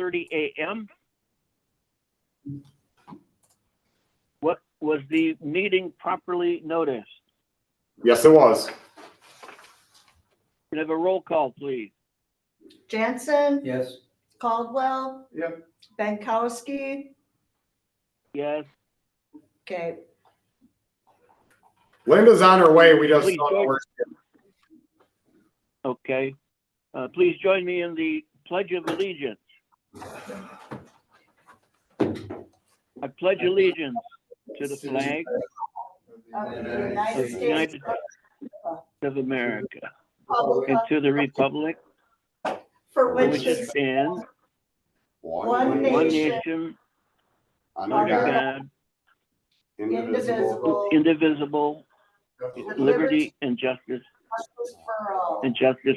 7:30 a.m. Was the meeting properly noticed? Yes, it was. Can I have a roll call, please? Jansen, Yes. Caldwell, Yep. Bankowski. Yes. Okay, Linda's on her way. We just Please don't know join- where she is. Okay. Please join me in the Pledge of Allegiance. I pledge allegiance to the flag of the of United the States United States of America Republic and to the republic for for which which it it stands, One one nation, nation, Under under God, God, indivisible, indivisible, with liberty and justice for all.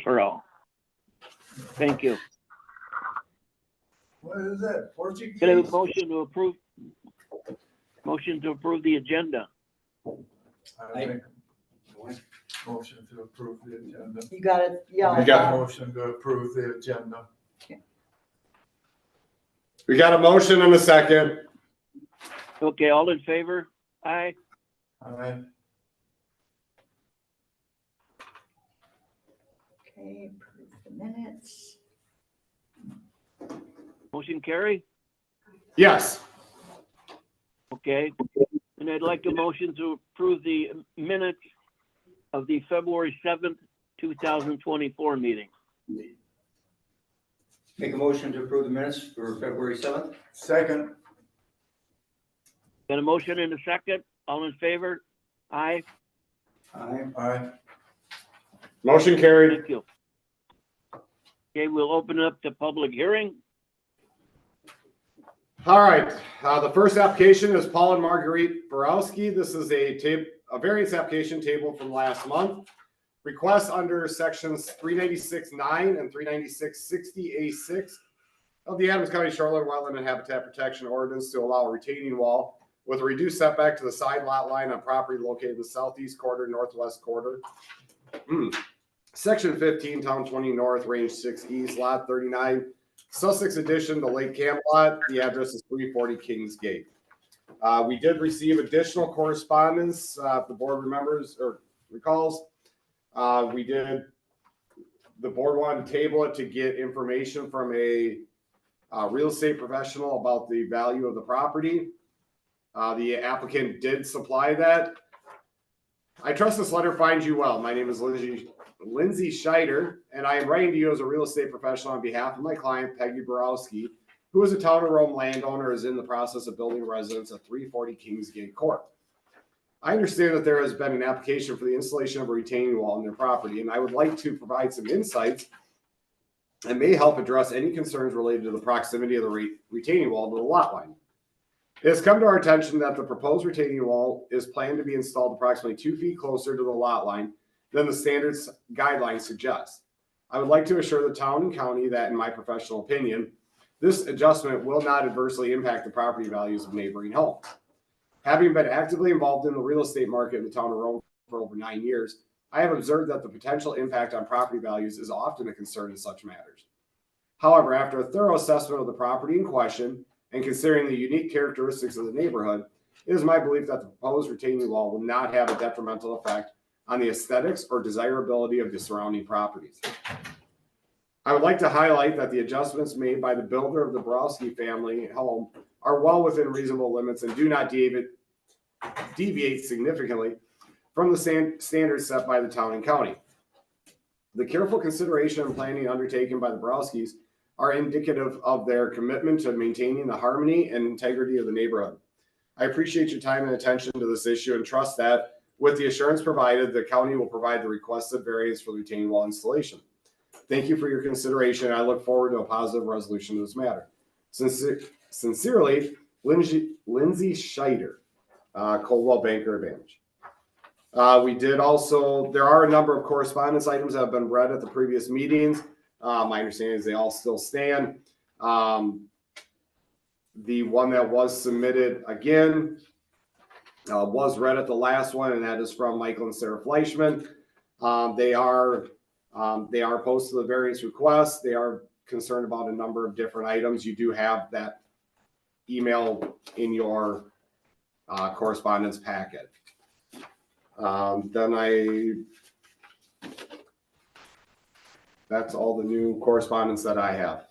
for all. Thank you. What is that, Portuguese? Can I have a motion to approve? Motion to approve the agenda. I make a motion to approve the agenda. You gotta yell. You got- loud. Motion to approve the agenda. We got a motion and a second. Okay, all in favor? Aye. Aye. Okay, approve the minutes. Motion carry? Yes. Okay. And I'd like a motion to approve the minutes of the February 7th, 2024 meeting. Make a motion to approve the minutes for February 7th? Second. Got a motion and a second? All in favor? Aye. Aye. Aye. Motion carried. Thank you. Okay, we'll open up the public hearing. All right. The first application is Paul and Marguerite Borowski. This is a variance application table from last month. Request under sections 396.9 and 396.60A6 of the Adams County Shoreline Wetland and Habitat Protection Ordinance to allow a retaining wall with a reduced setback to the side lot line on property located in the southeast quarter, northwest quarter. Section 15, Town 20 North, Range 6 East, Lot 39, Sussex Addition to Lake Camelot. The address is 340 Kings Gate. We did receive additional correspondence, if the board remembers or recalls. The board wanted to table it to get information from a real estate professional about the value of the property. The applicant did supply that. I trust this letter finds you well. My name is Lindsay Scheider, and I am writing to you as a real estate professional on behalf of my client, Peggy Borowski, who is a Town of Rome landowner, is in the process of building a residence at 340 Kingsgate Court. I understand that there has been an application for the installation of a retaining wall on their property, and I would like to provide some insights that may help address any concerns related to the proximity of the retaining wall to the lot line. It has come to our attention that the proposed retaining wall is planned to be installed approximately 2 feet closer to the lot line than the standards guidelines suggest. I would like to assure the town and county that, in my professional opinion, this adjustment will not adversely impact the property values of neighboring homes. Having been actively involved in the real estate market in the town of Rome for over 9 years, I have observed that the potential impact on property values is often a concern in such matters. However, after a thorough assessment of the property in question and considering the unique characteristics of the neighborhood, it is my belief that the proposed retaining wall will not have a detrimental effect on the aesthetics or desirability of the surrounding properties. I would like to highlight that the adjustments made by the builder of the Borowski family home are well within reasonable limits and do not deviate significantly from the standards set by the town and county. The careful consideration and planning undertaken by the Borowskis are indicative of their commitment to maintaining the harmony and integrity of the neighborhood. I appreciate your time and attention to this issue and trust that with the assurance provided, the county will provide the requested variance for the retaining wall installation. Thank you for your consideration. I look forward to a positive resolution to this matter. Sincerely, Lindsay Scheider, Coldwell Banker Advantage. There are a number of correspondence items that have been read at the previous meetings. My understanding is they all still stand. The one that was submitted again was read at the last one, and that is from Michael and Sarah Fleischman. They are opposed to the variance request. They are concerned about a number of different items, you do have that email in your correspondence packet. That's all the new correspondence that I have.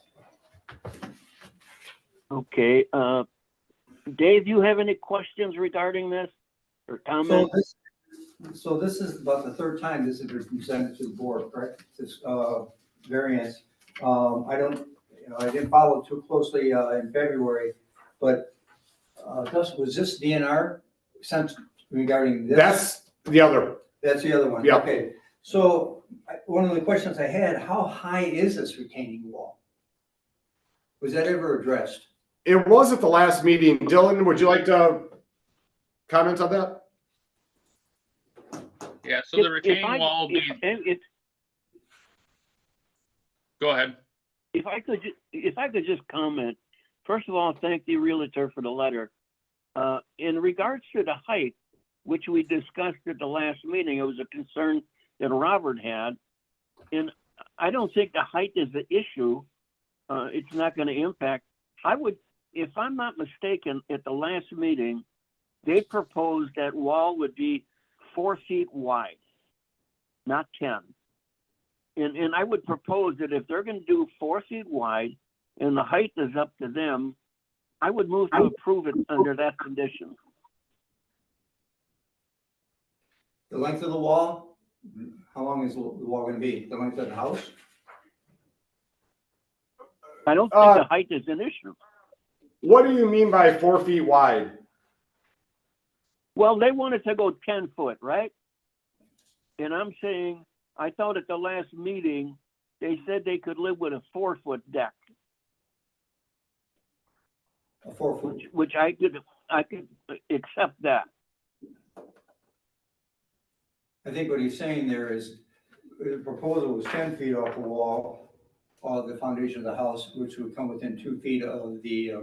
Okay, Dave, you have any questions regarding this or So comments? this is about the third time this has been presented to the board, correct? This, variance. I don't, I didn't follow too closely, in February, but, was this DNR sent regarding this? That's the other. That's the other one? Yeah. Okay, so one of the questions I had, how high is this retaining wall? Was that ever addressed? It was at the last meeting. Dylan, would you like to comment on that? Yeah, so the retaining I- wall will be, if- go ahead. If I could just comment, first of all, thank the realtor for the letter. In regards to the height, which we discussed at the last meeting, it was a concern that Robert had. And I don't think the height is the issue. It's not going to impact. I would, if I'm not mistaken, at the last meeting, they proposed that wall would be 4 feet wide, not 10. And I would propose that if they're going to do 4 feet wide and the height is up to them, I would move to approve it under that condition. The length of the wall, how long is the wall gonna be? The length of the house? I don't think the height is an issue. What do you mean by 4 feet wide? Well, they wanted to go 10 foot, right? And I'm saying, I thought at the last meeting, they said they could live with a 4-foot deck, A 4 foot? which I could accept that. I think what he's saying there is, the proposal was 10 feet off the wall, of the foundation of the house, which would come within 2 feet of the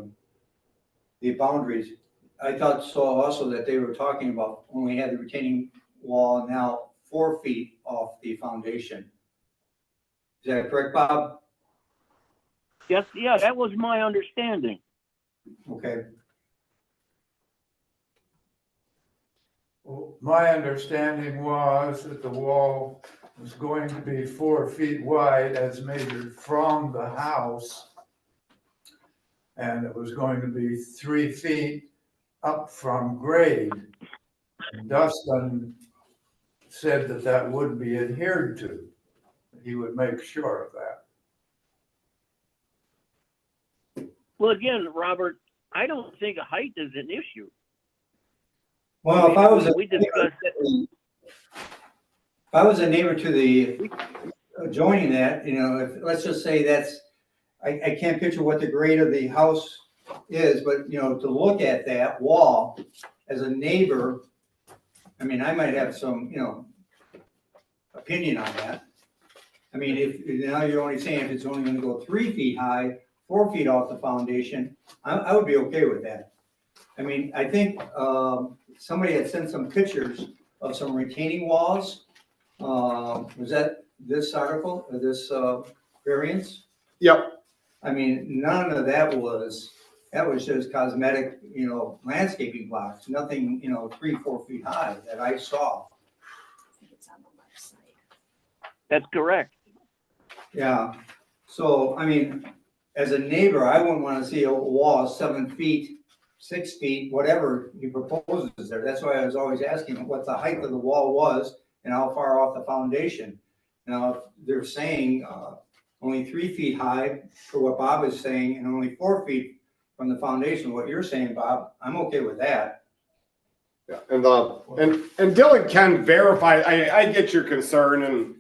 boundaries. I thought, saw also that they were talking about only had the retaining wall now 4 feet off the foundation. Is that correct, Bob? Yes, yeah, that was my understanding. Okay, Well, my understanding was that the wall was going to be 4 feet wide as measured from the house. And it was going to be 3 feet up from grade. And Dustin said that that would be adhered to. He would make sure of that. Well, again, Robert, I don't think height is an issue. well, if I was, We discussed it. if I was a neighbor to the adjoining that, if, let's just say that's, I can't picture what the grade of the house is, but, to look at that wall as a neighbor, I mean, I might have some, opinion on that. I mean, if, now you're only saying if it's only gonna go 3 feet high, 4 feet off the foundation, I would be okay with that. I mean, I think, somebody had sent some pictures of some retaining walls. Was that this article, or this, variance? Yep. I mean, none of that was just cosmetic, landscaping blocks, nothing, 3-4 feet high that I saw. It's on the left side. That's correct. Yeah, so, I mean, as a neighbor, I wouldn't wanna see a wall 7 feet, 6 feet, whatever he proposes there. That's why I was always asking what the height of the wall was and how far off the foundation. Now, if they're saying, only 3 feet high for what Bob is saying, and only 4 feet from the foundation, what you're saying, Bob, I'm okay with that. Yeah, and Dylan can verify. I get your concern, and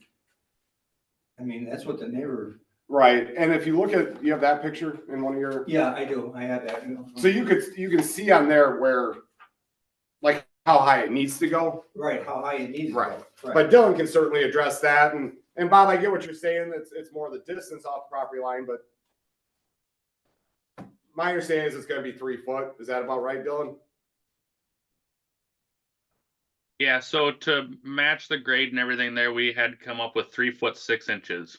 I mean, that's what the neighbor, right. And if you look at, you have that picture in one of your. yeah, I do, I have that. So you can see on there where, like, how high it needs to go. Right, how high it needs to Right. go. But Dylan can certainly address that. And Bob, I get what you're saying. It's more the distance off the property line, but my understanding is it's going to be 3 foot. Is that about right, Dylan? Yeah, so to match the grade and everything there, we had come up with 3 foot 6 inches.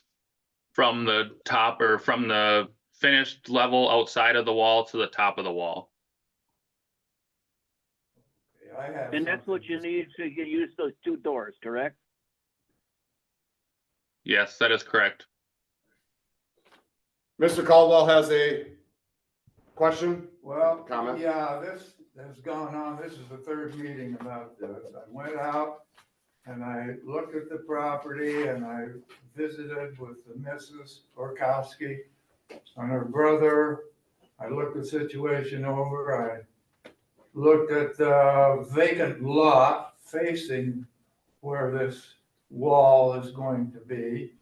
from the top or from the finished level outside of the wall to the top of the wall. I have And that's what something you to- need to use those two doors, correct? Yes, that is correct. Mr. Caldwell has a question? Well, Comment? yeah, this has gone on, this is the third meeting about this. I went out and I looked at the property and I visited with the Mrs. Orkowski and her brother. I looked the situation over, I looked at the vacant lot facing where this wall is going to be.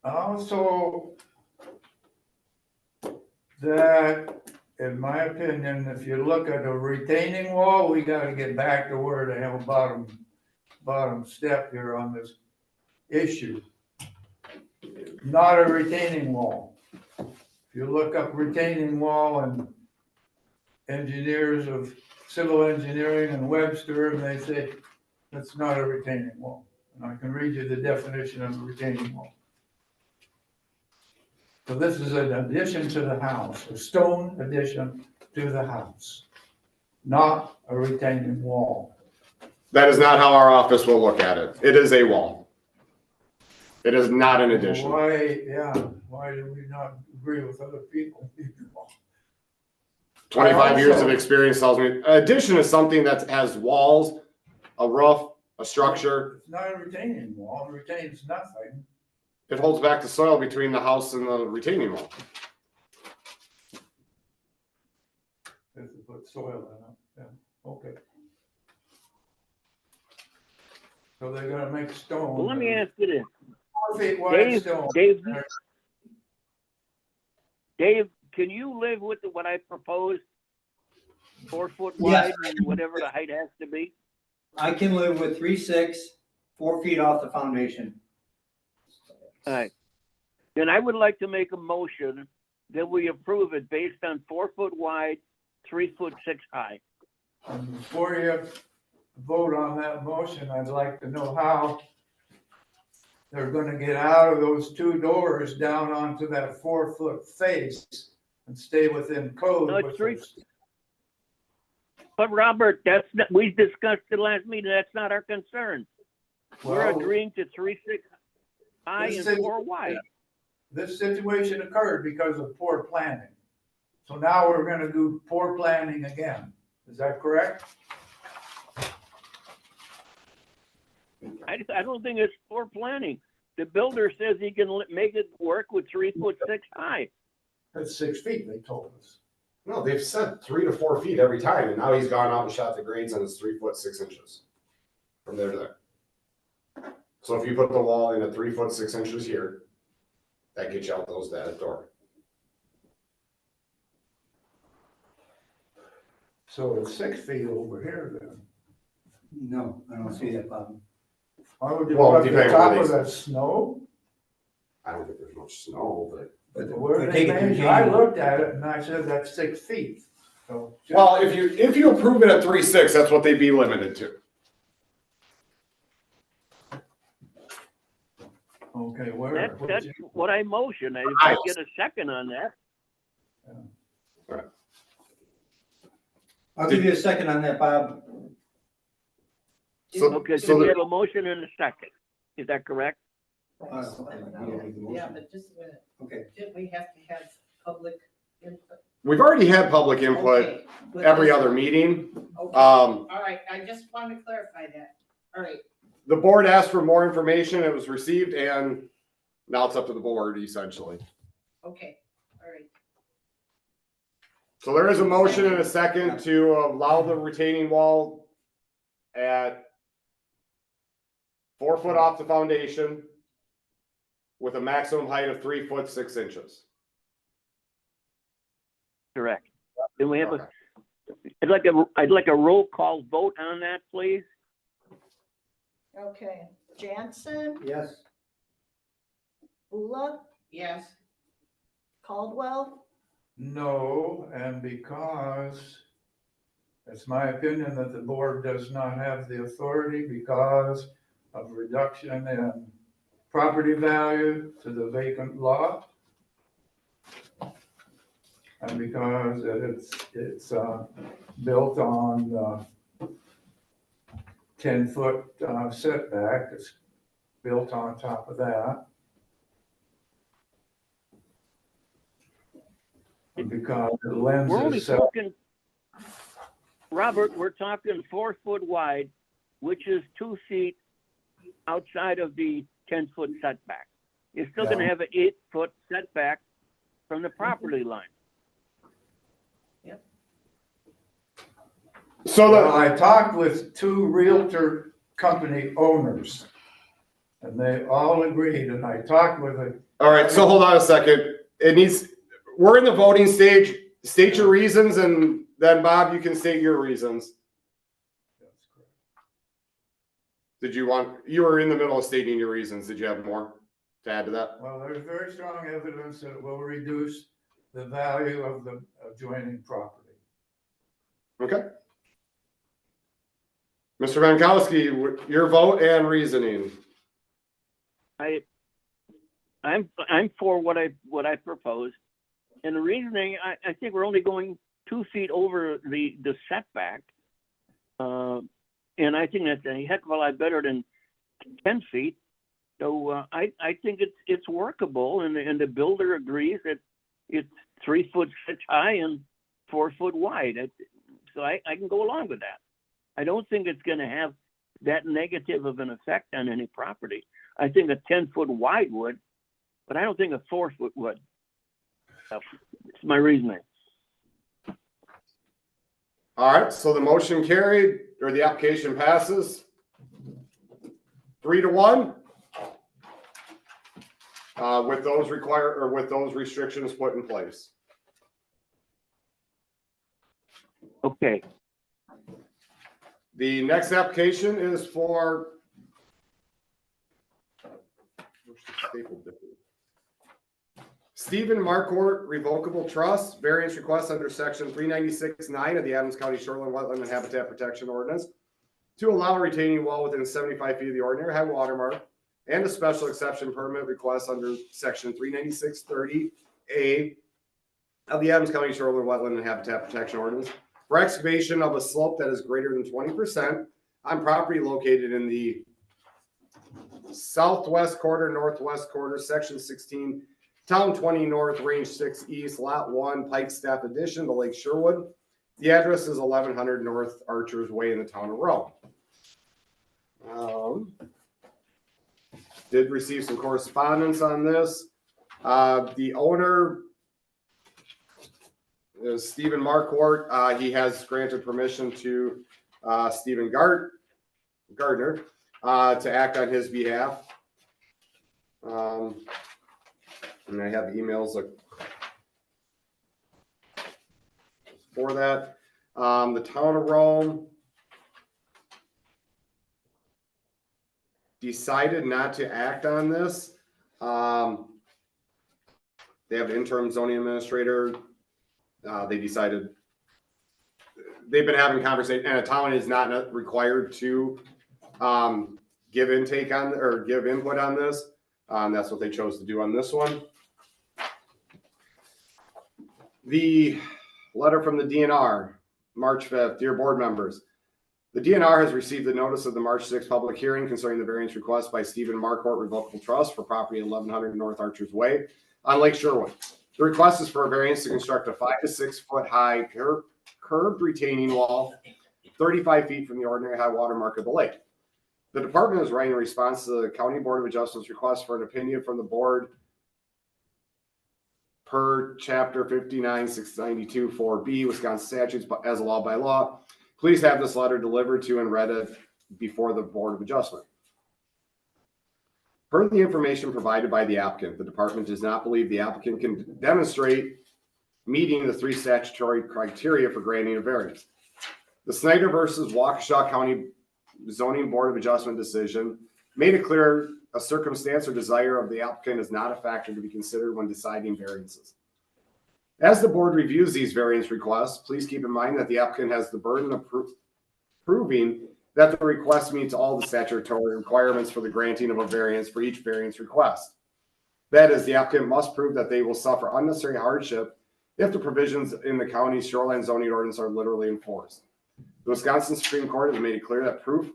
Also, that, in my opinion, if you look at a retaining wall, we gotta get back to where the hell bottom step here on this issue. Not a retaining wall. If you look up retaining wall and engineers of civil engineering and Webster, and they say, that's not a retaining wall. And I can read you the definition of a retaining wall. So this is an addition to the house, a stone addition to the house, not a retaining wall. That is not how our office will look at it. It is a wall. It is not an addition. Why do we not agree with other people? 25 years of Also- experience tells me addition is something that has walls, a roof, a structure. It's not a retaining wall, it retains nothing. It holds back the soil between the house and the retaining wall. If you put soil in it, yeah, okay. So they're gonna make stone. Well, let me ask you this. 4 feet wide Dave, stone. Dave, can you live with what I proposed? 4 foot Yes. wide and whatever the height has to be? I can live with 3.6, 4 feet off the foundation. All right. Then I would like to make a motion that we approve it based on 4 foot wide, 3'6" high. And before you vote on that motion, I'd like to know how they're gonna get out of those two doors down onto that 4 foot face and stay within code. No, it's with 3 those- But Robert, we discussed it last meeting. That's not our concern. We're Well, agreeing to 3'6" high This and is- 4 wide. This situation occurred because of poor planning. So now we're gonna do poor planning again. Is that correct? I don't think it's poor planning. The builder says he can make it work with 3'6" high. That's 6 feet, they told us. No, they've said 3 to 4 feet every time, and now he's gone out and shot the grades and it's 3'6" from there to there. So if you put the wall in at 3'6" here, that gets you out that door. So it's 6 feet over here then. No, I don't see that, Bob. Why would you Well, put the depending top on of the- that snow? I don't think there's much snow, but. But Where but they take it to measure, I January. looked at it and I said that's 6 feet. So. Well, if you approve it at 3'6", that's what they'd be limited to. Okay, where? That's what I motioned. If I get a second on that, I'll give you a second on that, Bob. So, okay, so so we the- have a motion and a second. Is that correct? Yeah, but just a minute, Okay. didn't we have to have public input? we've already had public input Okay, but every this- other meeting. Okay, All all right, I just want to clarify that. All right, the board asked for more information, it was received, and now it's up to the board essentially. okay, all right. So there is a motion and a second to allow the retaining wall at 4 foot off the foundation with a maximum height of 3'6". Correct. Then we have Okay. I'd like a roll call vote on that, please. Okay, Jansen, Yes. Bula, Yes, Caldwell, No, and because it's my opinion that the board does not have the authority because of reduction in property value to the vacant lot. And because it's built on 10-foot setback, it's built on top of that. And because it lends We're only itself, talking, Robert, we're talking 4 foot wide, which is 2 feet outside of the 10-foot setback. You're still gonna Yeah. have an 8-foot setback from the property line. So well, the, I talked with 2 Realtor company owners, and they all agreed, and I talked with a all right, so hold on a second. We're in the voting stage. State your reasons, and then Bob, you can state your reasons. You were in the middle of stating your reasons. Did you have more to add to that? Well, there's very strong evidence that it will reduce the value of the adjoining property. Okay. Mr. Vankowski, your vote and reasoning. I'm for what I proposed. And the reasoning, I think we're only going 2 feet over the setback. And I think that's a heck of a lot better than 10 feet. So I think it's workable, and the builder agrees that it's 3 foot high and 4 foot wide. So I can go along with that. I don't think it's going to have that negative of an effect on any property. I think a 10-foot wide would, but I don't think a 4 foot would. It's my reasoning. All right, so the motion carried, or the application passes 3-1. With those restrictions put in place. Okay. The next application is for Stephen Marquardt Revocable Trust, variance request under section 396(9) of the Adams County Shoreline Wetland and Habitat Protection Ordinance to allow a retaining wall within 75 feet of the ordinary high water mark, and a special exception permit request under section 396(30)(a) of the Adams County Shoreline Wetland and Habitat Protection Ordinance for excavation of a slope that is greater than 20% on property located in the southwest quarter, northwest quarter, section 16, town 20 north, range 6 east, lot 1, Pike Staff Addition to Lake Sherwood. The address is 1100 North Archers Way in the town of Rome. Did receive some correspondence on this. The owner is Stephen Marquardt. He has granted permission to Stephen Gardner to act on his behalf. And I have emails for that. The town of Rome decided not to act on this. They have an interim zoning administrator. They decided they've been having conversation, and a town is not required to give input on this. That's what they chose to do on this one. The letter from the DNR, March 5th, dear board members. The DNR has received the notice of the March 6th public hearing concerning the variance request by Stephen Marquardt Revocable Trust for property at 1100 North Archers Way on Lake Sherwood. The request is for a variance to construct a 5 to 6 foot high curved retaining wall 35 feet from the ordinary high water mark of the lake. The department is writing a response to the County Board of Adjustments request for an opinion from the board per chapter 59-692 4B Wisconsin statutes as allowed by law. Please have this letter delivered to and read it before the Board of Adjustment. Per the information provided by the applicant, the department does not believe the applicant can demonstrate meeting the 3 statutory criteria for granting a variance. The Snyder versus Waukesha County Zoning Board of Adjustment decision made it clear a circumstance or desire of the applicant is not a factor to be considered when deciding variances. As the board reviews these variance requests, please keep in mind that the applicant has the burden of proving that the request meets all the statutory requirements for the granting of a variance for each variance request. That is, the applicant must prove that they will suffer unnecessary hardship if the provisions in the county's shoreline zoning ordinance are literally enforced. The Wisconsin Supreme Court has made it clear that proof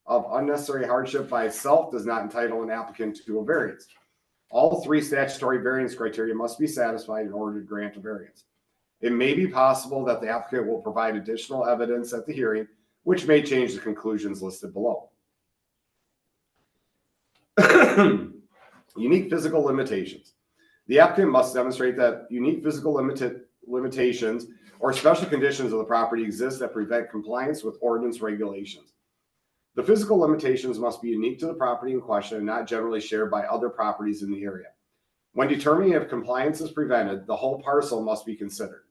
of unnecessary hardship by itself does not entitle an applicant to a variance. All three statutory variance criteria must be satisfied in order to grant a variance. It may be possible that the applicant will provide additional evidence at the hearing, which may change the conclusions listed below. Unique physical limitations. The applicant must demonstrate that unique physical limitations or special conditions of the property exist that prevent compliance with ordinance regulations. The physical limitations must be unique to the property in question and not generally shared by other properties in the area. When determining if compliance is prevented, the whole parcel must be considered.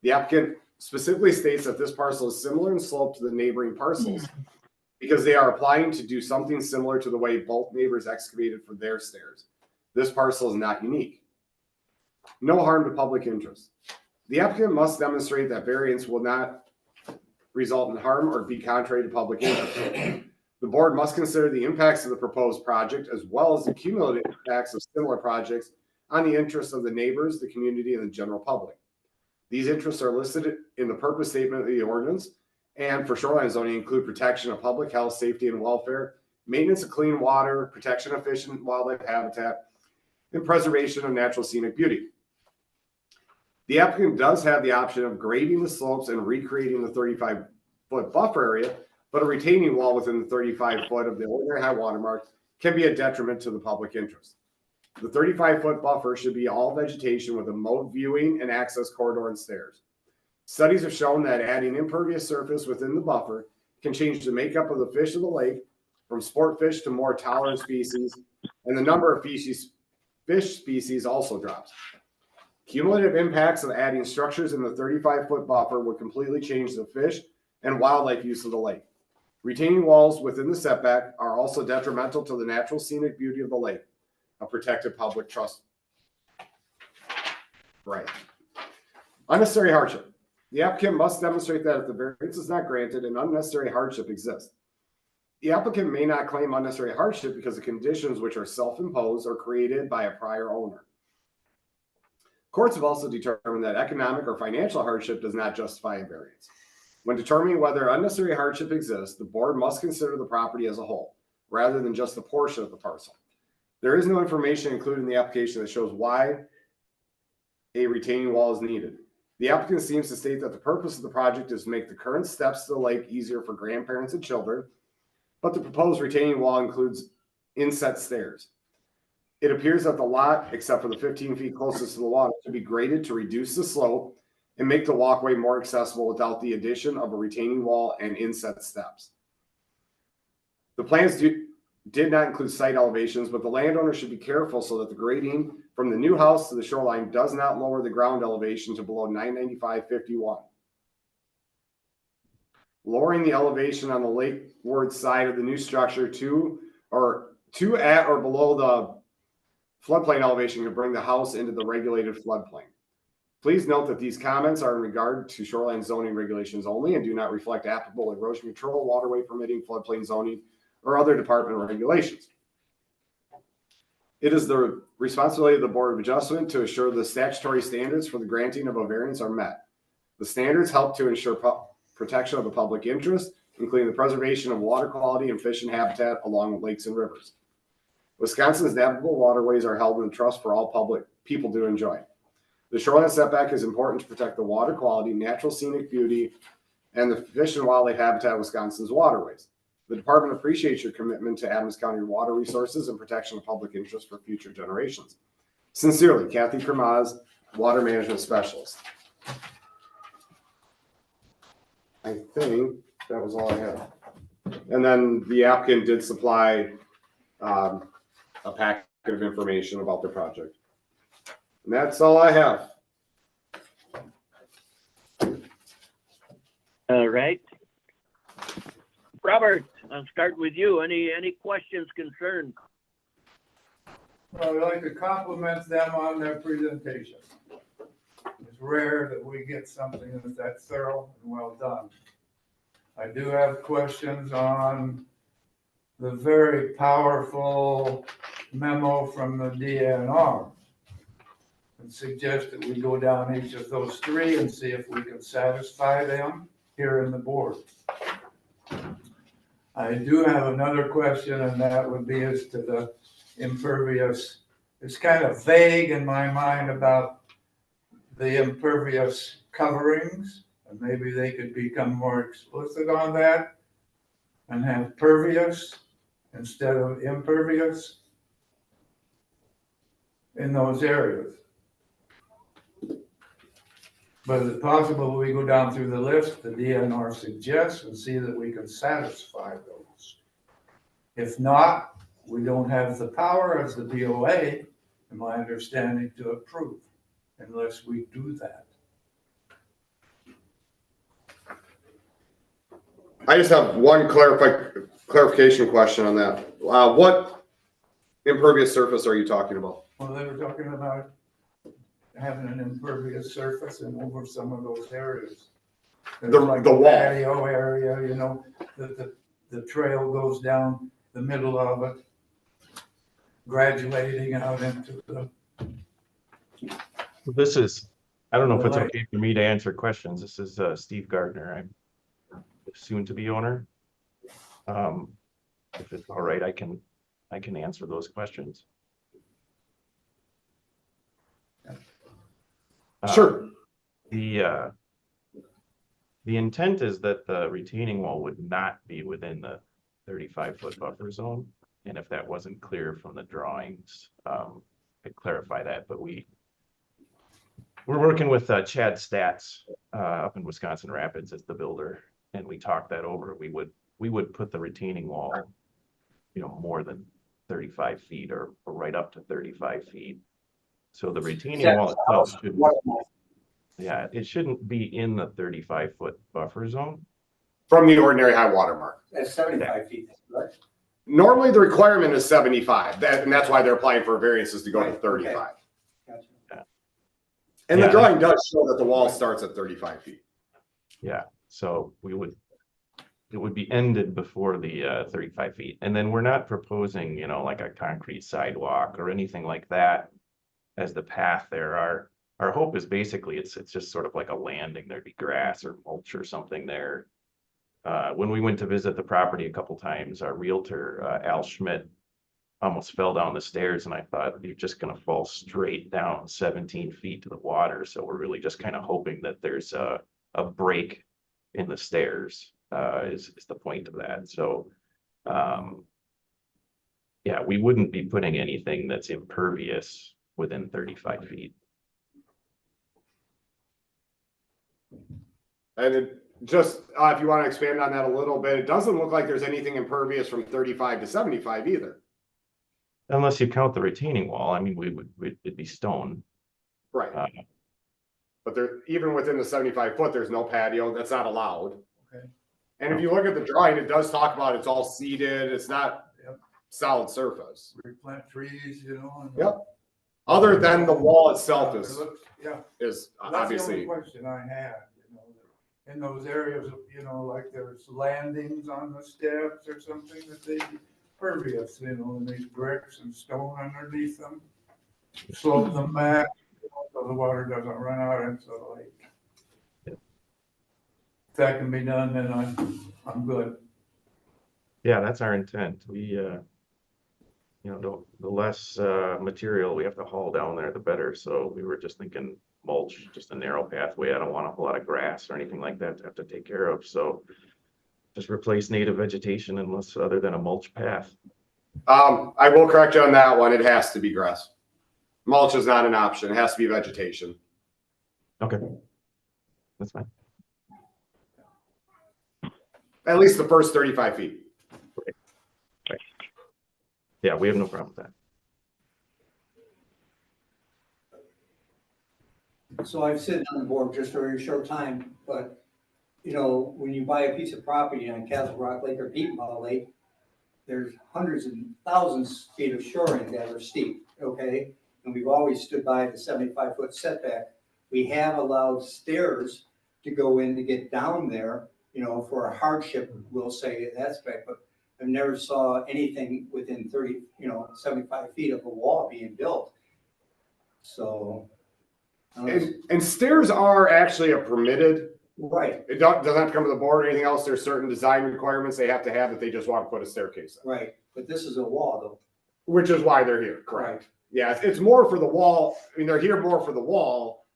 The applicant specifically states that this parcel is similar in slope to the neighboring parcels because they are applying to do something similar to the way both neighbors excavated for their stairs. This parcel is not unique. No harm to public interest. The applicant must demonstrate that variance will not result in harm or be contrary to public interest. The board must consider the impacts of the proposed project as well as the cumulative impacts of similar projects on the interests of the neighbors, the community, and the general public. These interests are listed in the purpose statement of the ordinance and for shoreline zoning include protection of public health, safety, and welfare, maintenance of clean water, protection of fish and wildlife habitat, and preservation of natural scenic beauty. The applicant does have the option of grading the slopes and recreating the 35-foot buffer area, but a retaining wall within the 35-foot of the ordinary high water mark can be a detriment to the public interest. The 35-foot buffer should be all vegetation with a mowed viewing and access corridor and stairs. Studies have shown that adding impervious surface within the buffer can change the makeup of the fish of the lake from sport fish to more tolerant species, and the number of fish species also drops. Cumulative impacts of adding structures in the 35-foot buffer would completely change the fish and wildlife use of the lake. Retaining walls within the setback are also detrimental to the natural scenic beauty of the lake, a protected public trust right. Unnecessary hardship. The applicant must demonstrate that if the variance is not granted, an unnecessary hardship exists. The applicant may not claim unnecessary hardship because of conditions which are self-imposed or created by a prior owner. Courts have also determined that economic or financial hardship does not justify a variance. When determining whether unnecessary hardship exists, the board must consider the property as a whole, rather than just a portion of the parcel. There is no information included in the application that shows why a retaining wall is needed. The applicant seems to state that the purpose of the project is to make the current steps to the lake easier for grandparents and children, but the proposed retaining wall includes inset stairs. It appears that the lot, except for the 15 feet closest to the water, should be graded to reduce the slope and make the walkway more accessible without the addition of a retaining wall and inset steps. The plans did not include site elevations, but the landowner should be careful so that the grading from the new house to the shoreline does not lower the ground elevation to below 995.51. Lowering the elevation on the lakeward side of the new structure to at or below the floodplain elevation could bring the house into the regulated floodplain. Please note that these comments are in regard to shoreline zoning regulations only and do not reflect applicable erosion control, waterway permitting, floodplain zoning, or other department regulations. It is the responsibility of the Board of Adjustment to assure the statutory standards for the granting of a variance are met. The standards help to ensure protection of the public interest, including the preservation of water quality and fish and habitat along lakes and rivers. Wisconsin's navigable waterways are held in trust for all public people to enjoy. The shoreline setback is important to protect the water quality, natural scenic beauty, and the fish and wildlife habitat of Wisconsin's waterways. The department appreciates your commitment to Adams County water resources and protection of public interest for future generations. Sincerely, Kathy Kermaz, Water Management Specialist. I think that was all I had. And then the applicant did supply a packet of information about the project. And that's all I have. All right. Robert, I'll start with you. Any questions, concerns? Well, I'd like to compliment them on their presentation. It's rare that we get something that's that thorough and well done. I do have questions on the very powerful memo from the DNR. And suggest that we go down each of those three and see if we can satisfy them here in the board. I do have another question, and that would be as to the impervious. It's kind of vague in my mind about the impervious coverings, and maybe they could become more explicit on that and have pervious instead of impervious in those areas. But is it possible we go down through the list the DNR suggests and see that we can satisfy those? If not, we don't have the power as the BOA, in my understanding, to approve unless we do that. I just have one clarification question on that. What impervious surface are you talking about? Well, they were talking about having an impervious surface and over some of those areas. There's like The a wall. patio area, you know, the trail goes down the middle of it, graduating out into the. This is, I don't know if it's Right. okay for me to answer questions. This is Steve Gardner. I'm the soon-to-be owner. If it's all right, I can answer those questions. Sure. The intent is that the retaining wall would not be within the 35-foot buffer zone. And if that wasn't clear from the drawings, I'd clarify that, but we're working with Chad Stats up in Wisconsin Rapids as the builder, and we talked that over. We would put the retaining wall, more than 35 feet or right up to 35 feet. So the retaining wall itself it shouldn't be in the 35-foot buffer zone. From the ordinary high water mark. That's 75 feet, right? Normally, the requirement is 75, and that's why they're applying for variances to go to Right, 35. okay. Gotcha. And the Yeah. drawing does show that the wall starts at 35 feet. Yeah, so it would be ended before the 35 feet. And then we're not proposing, like a concrete sidewalk or anything like that as the path there. Our hope is basically it's just sort of like a landing. There'd be grass or mulch or something there. When we went to visit the property a couple times, our realtor, Al Schmidt, almost fell down the stairs, and I thought you're just going to fall straight down 17 feet to the water. So we're really just kind of hoping that there's a break in the stairs is the point of that. So, we wouldn't be putting anything that's impervious within 35 feet. And it just, if you want to expand on that a little bit, it doesn't look like there's anything impervious from 35 to 75 either. Unless you count the retaining wall, I mean, it'd be stone. Right. But there, even within the 75 foot, there's no patio. That's not allowed. Okay. And if you look at the drawing, it does talk about it's all seeded. It's not Yep. solid surface. Replant trees, and. Yep. Other than the wall itself It is looks- Yeah. is That's the obviously. only question I had, in those areas, like there's landings on the steps or something that they pervious, and these bricks and stone underneath them. Slope them back, so the water doesn't run out into the lake. If that can be done, then I'm good. Yeah, that's our intent. We, the less material we have to haul down there, the better. So we were just thinking mulch, just a narrow pathway. I don't want a whole lot of grass or anything like that to have to take care of. So just replace native vegetation unless other than a mulch path. I will correct you on that one. It has to be grass. Mulch is not an option. It has to be vegetation. Okay. That's fine. At least the first 35 feet. Yeah, we have no problem with that. So I've sat on the board just for a short time, but, when you buy a piece of property on Castle Rock Lake or Peatball Lake, there's hundreds and thousands of feet of shoring that are steep, okay? And we've always stood by the 75-foot setback. We have allowed stairs to go in to get down there, you know, for a hardship, we'll say in that aspect, but I never saw anything within 30, you know, 75 feet of a wall being built. So. unless- And stairs are actually a permitted, Right, it doesn't have to come to the board or anything else. There's certain design requirements they have to have if they just want to put a staircase in, right, but this is a wall though. which is why they're here, correct? Yeah, it's more for the wall. I mean, they're here more for the wall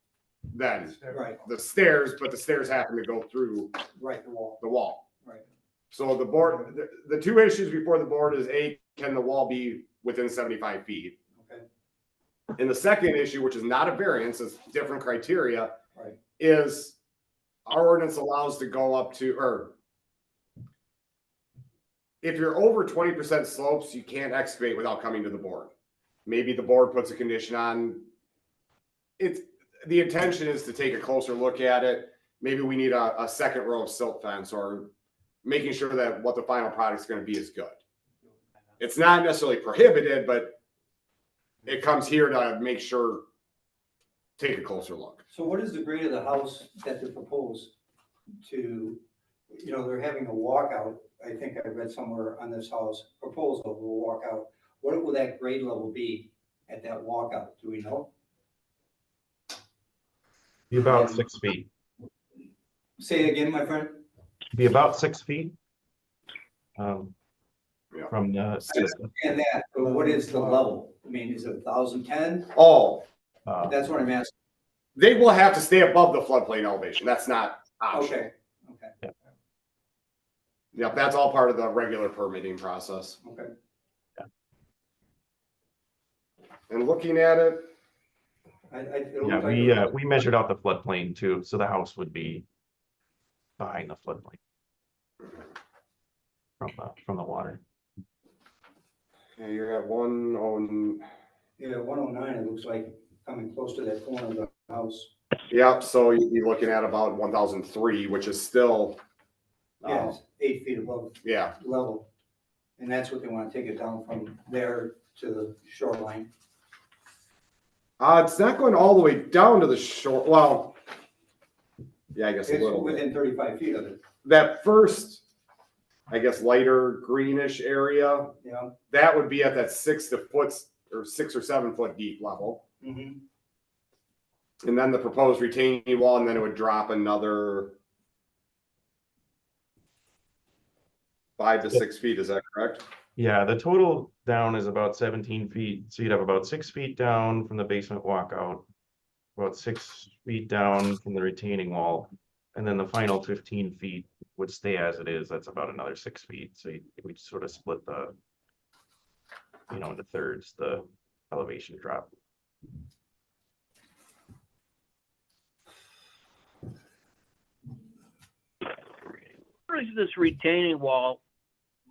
than Right, the stairs, but the stairs happen to go through right, the wall, the wall. right. So the board, the two issues before the board is A, can the wall be within 75 feet? Okay. And the second issue, which is not a variance, it's different criteria, Right. is our ordinance allows to go up to, or if you're over 20% slopes, you can't excavate without coming to the board. Maybe the board puts a condition on. It's, the intention is to take a closer look at it. Maybe we need a second row of silt fence, or making sure that what the final product is going to be is good. It's not necessarily prohibited, but it comes here to make sure, take a closer look. So what is the grade of the house that they propose to, you know, they're having a walkout. I think I read somewhere on this house, proposal of a walkout. What will that grade level be at that walkout? Do we know? Be about 6 feet. Say it again, my friend? Be about 6 feet. Yeah. From the, And that, but what is the level? I mean, is it 1,010? Oh, That's what I'm asking. they will have to stay above the floodplain elevation. That's not optional. Okay, okay, Yep, that's all part of the regular permitting process. okay. And looking at it, It yeah, looks like- we measured out the floodplain too, so the house would be behind the floodplain from the water. yeah, you're at 109. Yeah, 109, it looks like coming close to that corner of the house. Yep, so you'd be looking at about 1,003, which is still, Yeah, it's 8 feet above yeah, level. And that's what they want to take it down from there to the shoreline. it's not going all the way down to the shore. Well, yeah, I guess a It's little bit. within 35 feet of it, That first, I guess, lighter greenish area, you know? that would be at that 6 or 7 foot deep level. Mhm. And then the proposed retaining wall, and then it would drop another 5 to 6 feet. Is that correct? Yeah, the total down is about 17 feet, so you'd have about 6 feet down from the basement walkout, about 6 feet down from the retaining wall, and then the final 15 feet would stay as it is. That's about another 6 feet. So we sort of split the, into thirds, the elevation drop. Where is this retaining wall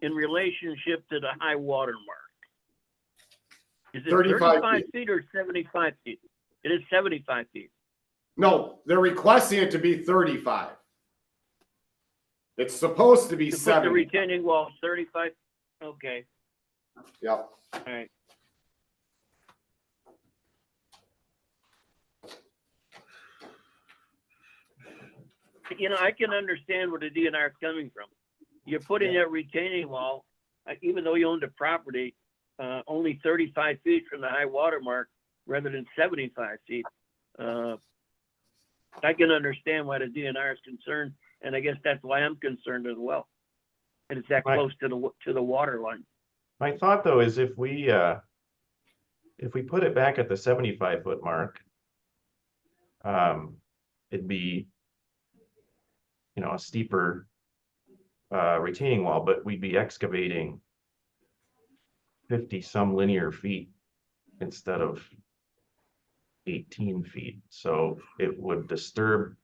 in relationship to the high water mark? Is it 35 35 feet or 75 feet? It is 75 feet. No, they're requesting it to be 35. It's supposed to be To put the 70. retaining wall 35, okay, Yep. all right. I can understand where the DNR is coming from. You're putting that retaining wall, even though you own the property, only 35 feet from the high water mark rather than 75 feet. I can understand why the DNR is concerned, and I guess that's why I'm concerned as well. And it's that Right. close to the water line. My thought though is if we put it back at the 75-foot mark, it'd be, a steeper retaining wall, but we'd be excavating 50 some linear feet instead of 18 feet. So it would disturb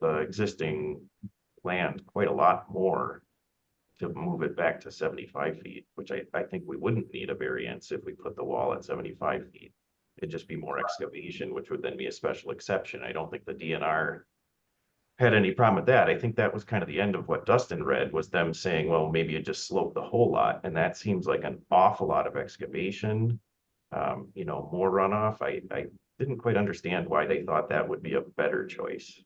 the existing land quite a lot more to move it back to 75 feet, which I think we wouldn't need a variance if we put the wall at 75 feet. It'd just be more excavation, which would then be a special exception. I don't think the DNR had any problem with that. I think that was kind of the end of what Dustin read, was them saying, well, maybe it just sloped the whole lot. And that seems like an awful lot of excavation, more runoff. I didn't quite understand why they thought that would be a better choice.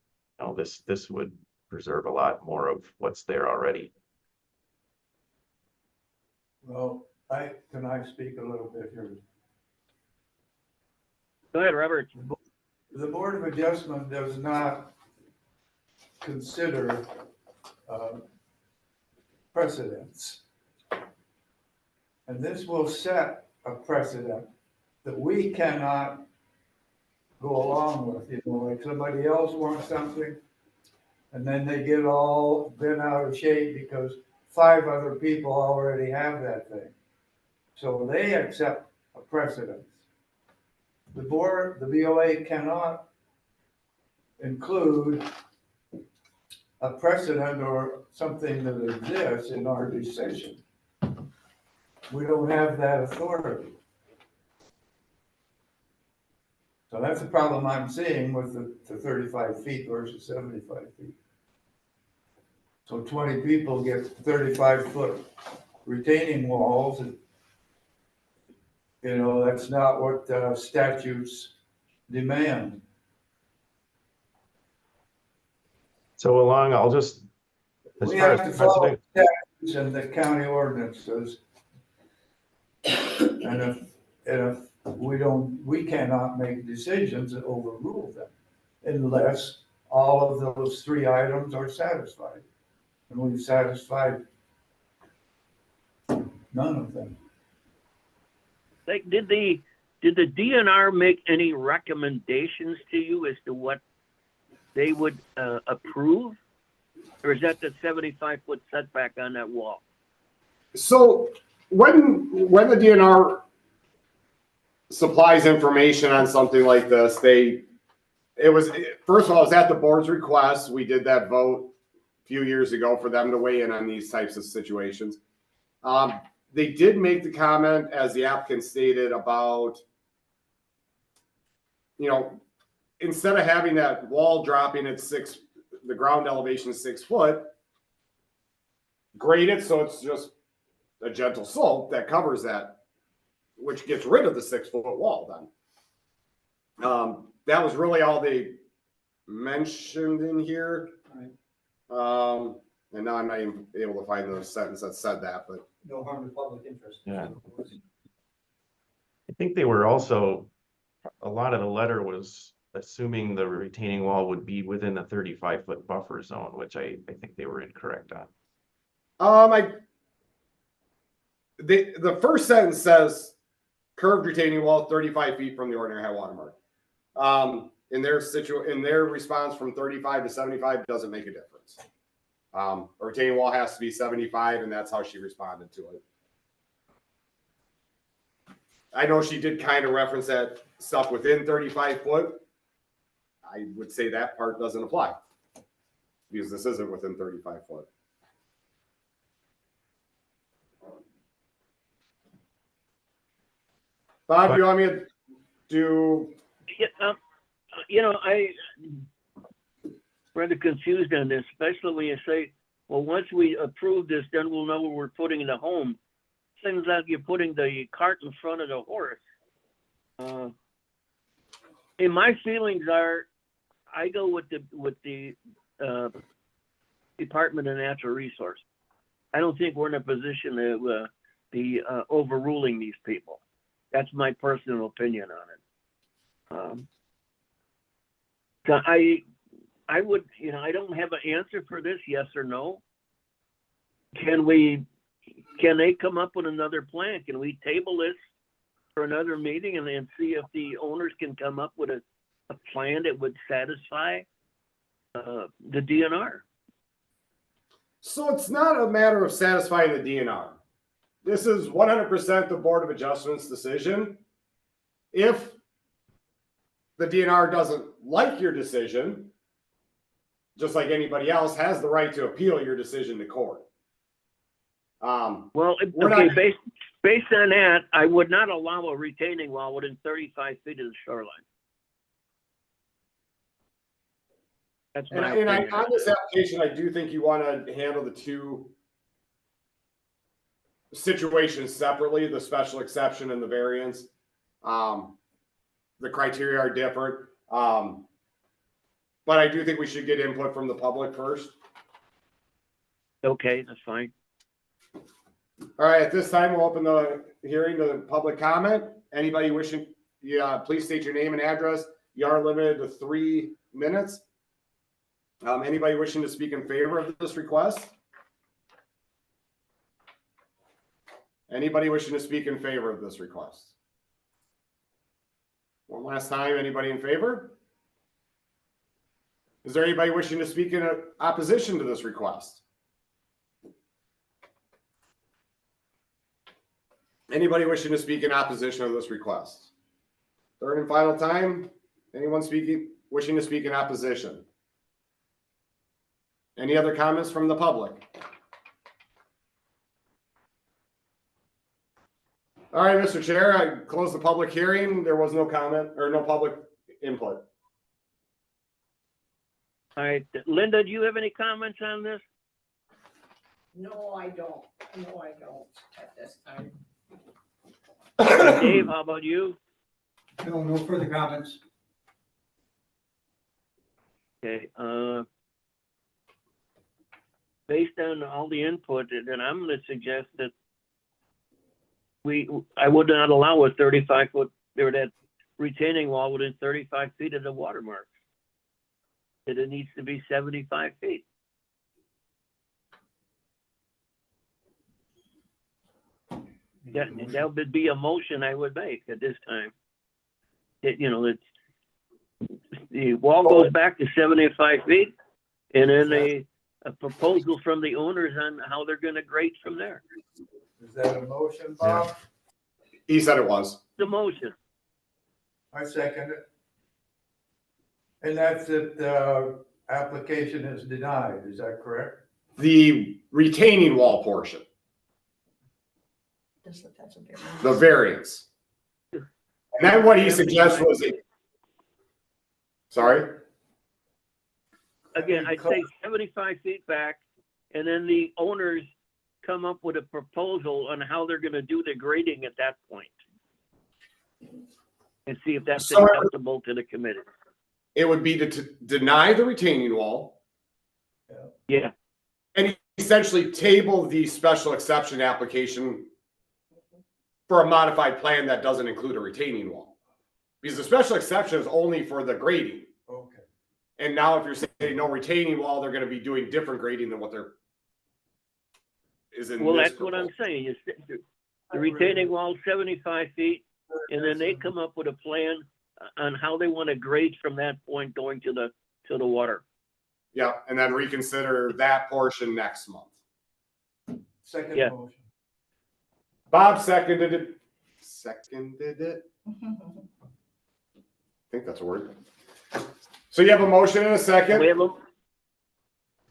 This would preserve a lot more of what's there already. Well, can I speak a little bit here? Go ahead, Robert. The Board of Adjustment does not consider precedents. And this will set a precedent that we cannot go along with, like somebody else wants something, and then they get all bent out of shape because 5 other people already have that thing. So they accept a precedent. The BOA cannot include a precedent or something that exists in our decision. We don't have that authority. So that's the problem I'm seeing with the 35 feet versus 75 feet. So 20 people get 35-foot retaining walls, and that's not what statutes demand. So I'll just, as We far have as to follow precedent, statutes and the county ordinances. And if we cannot make decisions that overrule them unless all of those 3 items are satisfied. And we've satisfied none of them. Did the DNR make any recommendations to you as to what they would approve? Or is that the 75-foot setback on that wall? So when the DNR supplies information on something like this, first of all, it was at the board's request. We did that vote a few years ago for them to weigh in on these types of situations. They did make the comment, as the applicant stated, about, instead of having that wall dropping at the ground elevation is 6 foot, grade it so it's just a gentle slope that covers that, which gets rid of the 6-foot wall then. That was really all they mentioned in here. Right. And now I'm not even able to find the sentence that said that, but No harm to public interest. Yeah. I think they were also, a lot of the letter was assuming the retaining wall would be within the 35-foot buffer zone, which I think they were incorrect on. The first sentence says curved retaining wall 35 feet from the ordinary high water mark. In their response from 35 to 75 doesn't make a difference. A retaining wall has to be 75, and that's how she responded to it. I know she did kind of reference that stuff within 35 foot. I would say that part doesn't apply because this isn't within 35 foot. Bob, do you want me to do? I rather confused on this, especially when you say, well, once we approve this, then we'll know what we're putting in the home. Seems like you're putting the cart in front of the horse. And my feelings are, I go with the Department of Natural Resources. I don't think we're in a position to be overruling these people. That's my personal opinion on it. So I would, I don't have an answer for this, yes or no. Can they come up with another plan? Can we table this for another meeting and then see if the owners can come up with a plan that would satisfy the DNR? So it's not a matter of satisfying the DNR. This is 100% the Board of Adjustment's decision. If the DNR doesn't like your decision, just like anybody else, has the right to appeal your decision to court. Well, okay, based on that, I would not allow a retaining wall within 35 feet of the shoreline. That's my opinion. On this application, I do think you want to handle the 2 situations separately, the special exception and the variance. The criteria are different. But I do think we should get input from the public first. Okay, that's fine. All right, at this time, we'll open the hearing to public comment. Anybody wishing, please state your name and address. You are limited to 3 minutes. Anybody wishing to speak in favor of this request? Anybody wishing to speak in favor of this request? One last time, anybody in favor? Is there anybody wishing to speak in opposition to this request? Anybody wishing to speak in opposition of this request? Third and final time, anyone wishing to speak in opposition? Any other comments from the public? All right, Mr. Chair, I close the public hearing. There was no comment or no public input. All right, Linda, do you have any comments on this? No, I don't. No, I don't at this time. Dave, how about you? No further comments. Okay, based on all the input, then I'm gonna suggest that I would not allow a 35-foot, or that retaining wall within 35 feet of the watermark. That it needs to be 75 feet. That would be a motion I would make at this time. It's, the wall goes back to 75 feet, and then a proposal from the owners on how they're gonna grade from there. Is that a motion, Bob? He said it was. The motion. I second it. And that's it, application is denied, is that correct? The retaining wall portion, That's a big the one. variance. And then what he suggests was, sorry? Again, I'd say 75 feet back, and then the owners come up with a proposal on how they're gonna do the grading at that point. And see if that's So- acceptable to the committee. It would be to deny the retaining wall Yeah, and essentially table the special exception application for a modified plan that doesn't include a retaining wall. Because the special exception is only for the grading. Okay. And now if you're saying no retaining wall, they're gonna be doing different grading than what they're is in well, this that's what I'm proposal. saying, is the retaining wall 75 feet, and then they come up with a plan on how they wanna grade from that point going to the water. Yeah, and then reconsider that portion next month. Second Yeah. motion. Bob seconded it. I think that's a word. So you have a motion and a second. We have a,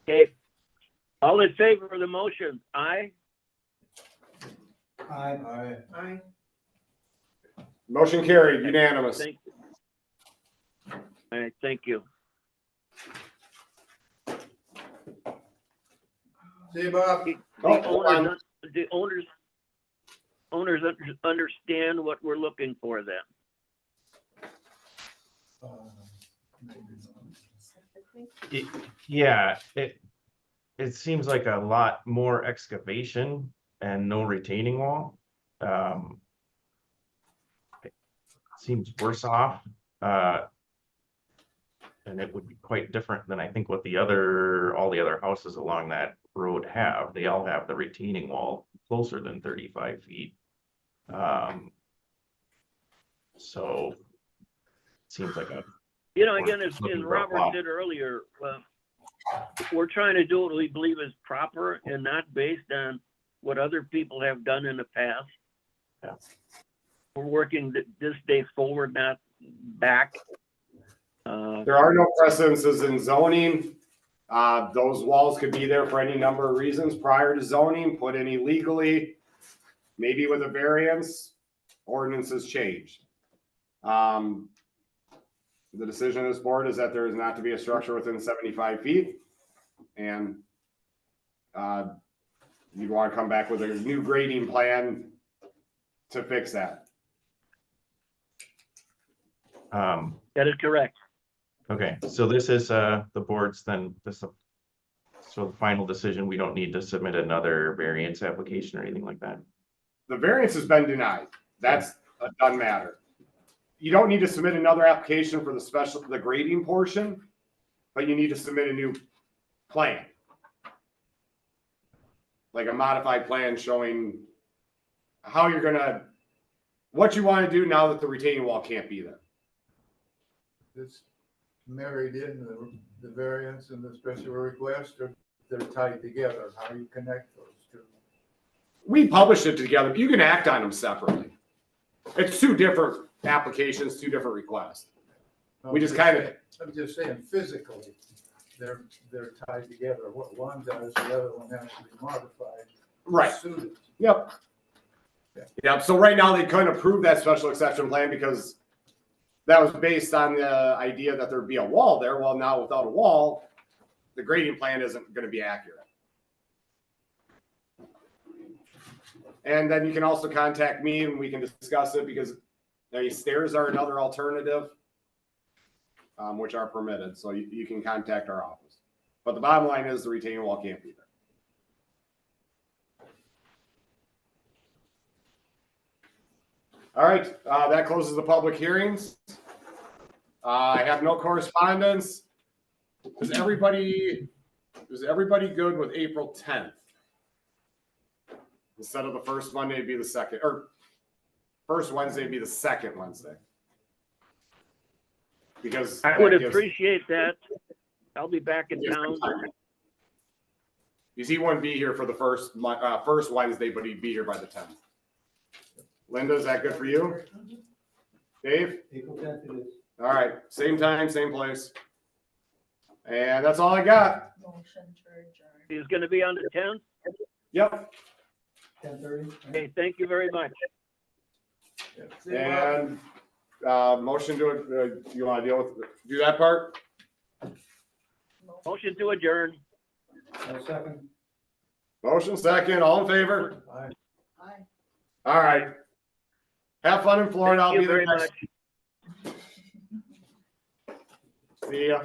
okay, all in favor of the motion, aye? Aye. I, Motion carried, unanimous. Thank you. All right, thank you. See, Bob? The owners understand what we're looking for then. Yeah, it seems like a lot more excavation and no retaining wall. It seems worse off. And it would be quite different than I think what all the other houses along that road have. They all have the retaining wall closer than 35 feet. So it seems like Again, as Looking for a Robert lot. said earlier, we're trying to do what we believe is proper and not based on what other people have done in the past. Yeah. We're working this day forward, not back. There are no precedences in zoning. Those walls could be there for any number of reasons prior to zoning, put in illegally, maybe with a variance, ordinances changed. The decision of this board is that there is not to be a structure within 75 feet. And you'd want to come back with a new grading plan to fix that. That is correct. Okay, so this is the board's then, this is So the final decision, we don't need to submit another variance application or anything like that. The variance has been denied. That's a done matter. You don't need to submit another application for the grading portion, but you need to submit a new plan. Like a modified plan showing how you're gonna, what you want to do now that the retaining wall can't be there. It's married in the variance and the special request, or they're tied together, how you connect those two. We published it together, but you can act on them separately. It's two different applications, two different requests. We just kind of, I'm just saying physically, they're tied together. What one does, the other one has to be modified. right, Suited. yep. Yep, so right now they couldn't approve that special exception plan because that was based on the idea that there'd be a wall there. Well, now without a wall, the grading plan isn't gonna be accurate. And then you can also contact me and we can discuss it because stairs are another alternative, which are permitted, so you can contact our office. But the bottom line is the retaining wall can't be there. All right, that closes the public hearings. I have no correspondence. Is everybody good with April 10th? Instead of the first Monday, it'd be the second, or first Wednesday would be the second Wednesday. Because I would that gives- appreciate that. I'll be back in gives town. time. Because he wouldn't be here for the first Wednesday, but he'd be here by the 10th. Linda, is that good for you? Dave? April 10th it is. All right, same time, same place. And that's all I got. Motion to adjourn. He's gonna be on the 10th. Yep. 10:30. Okay, thank you very much. And motion to, you want to do that part? Motion to adjourn. Second. Motion second, all in favor? Aye. All right. Have fun in Florida. I'll Thank be you there very next. much. See ya.